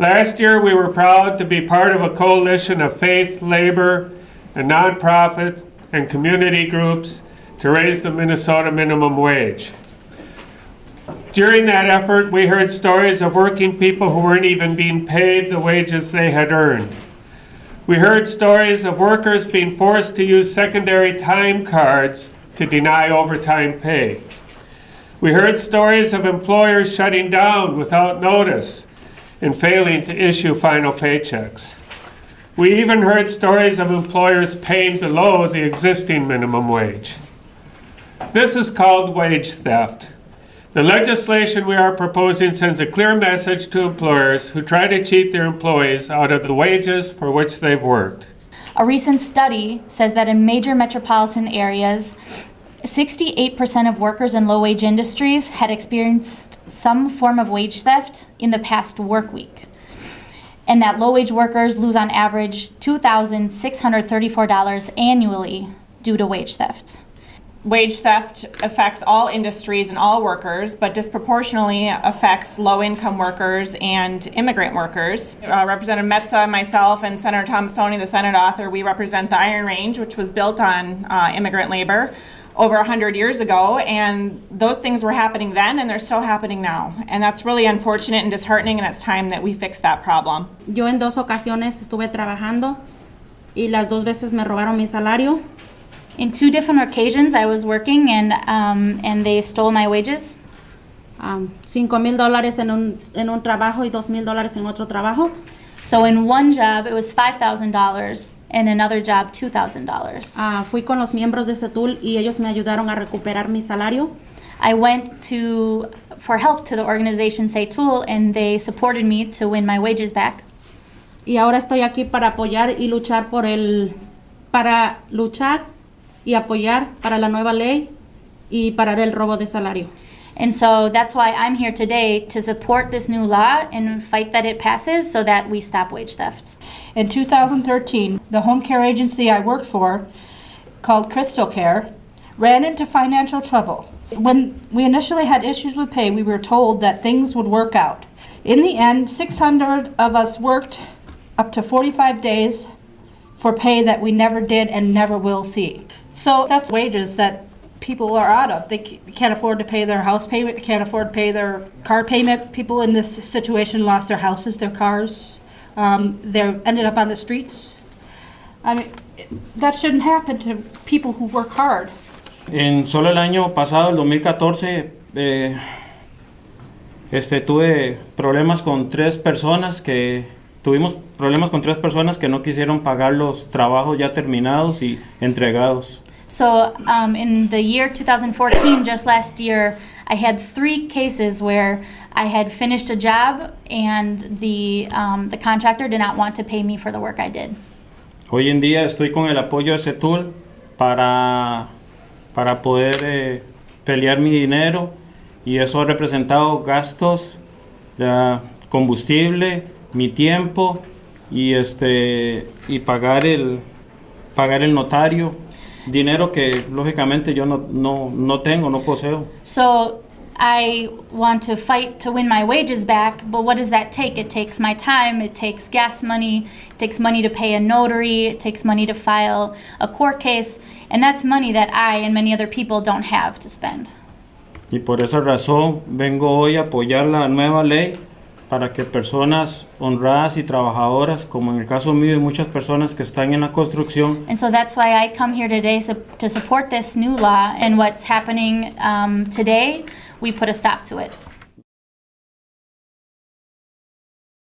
Last year, we were proud to be part of a coalition of faith, labor, and nonprofits and community groups to raise the Minnesota minimum wage. During that effort, we heard stories of working people who weren't even being paid the wages they had earned. We heard stories of workers being forced to use secondary time cards to deny overtime pay. We heard stories of employers shutting down without notice and failing to issue final paychecks. We even heard stories of employers paying below the existing minimum wage. This is called wage theft. The legislation we are proposing sends a clear message to employers who try to cheat their employees out of the wages for which they've worked. A recent study says that in major metropolitan areas, 68% of workers in low-wage industries had experienced some form of wage theft in the past work week, and that low-wage workers lose on average $2,634 annually due to wage theft. Wage theft affects all industries and all workers, but disproportionately affects low-income workers and immigrant workers. Representative Metsa, myself, and Senator Tomassoni, the Senate author, we represent the Iron Range, which was built on immigrant labor over 100 years ago, and those things were happening then and they're still happening now. And that's really unfortunate and disheartening, and it's time that we fix that problem. Yo en 2 ocasiones estuve trabajando y las 2 veces me robaron mi salario. In 2 different occasions, I was working and they stole my wages. $5,000 en un trabajo y $2,000 en otro trabajo. So in one job, it was $5,000, and another job, $2,000. Fui con los miembros de ese tool y ellos me ayudaron a recuperar mi salario. I went for help to the organization Say Tool, and they supported me to win my wages back. Y ahora estoy aquí para apoyar y luchar para luchar y apoyar para la nueva ley y parar el robo de salario. And so that's why I'm here today, to support this new law and fight that it passes so that we stop wage theft. In 2013, the home care agency I worked for, called Crystal Care, ran into financial trouble. When we initially had issues with pay, we were told that things would work out. In the end, 600 of us worked up to 45 days for pay that we never did and never will see. So that's wages that people are out of. They can't afford to pay their house payment, they can't afford to pay their car payment. People in this situation lost their houses, their cars. They ended up on the streets. I mean, that shouldn't happen to people who work hard. En solo el año pasado, el 2014, tuve problemas con 3 personas tuvimos problemas con 3 personas que no quisieron pagar los trabajos ya terminados y entregados. So in the year 2014, just last year, I had 3 cases where I had finished a job and the contractor did not want to pay me for the work I did. Hoy en día estoy con el apoyo de ese tool para poder pelear mi dinero, y eso ha representado gastos de combustible, mi tiempo y pagar el notario, dinero que lógicamente yo no tengo, no poseo. So I want to fight to win my wages back, but what does that take? It takes my time, it takes gas money, it takes money to pay a notary, it takes money to file a court case, and that's money that I and many other people don't have to spend. Y por esa razón vengo hoy a apoyar la nueva ley para que personas honradas y trabajadoras, como en el caso mío y muchas personas que están en la construcción. And so that's why I come here today to support this new law, and what's happening today, we put a stop to it.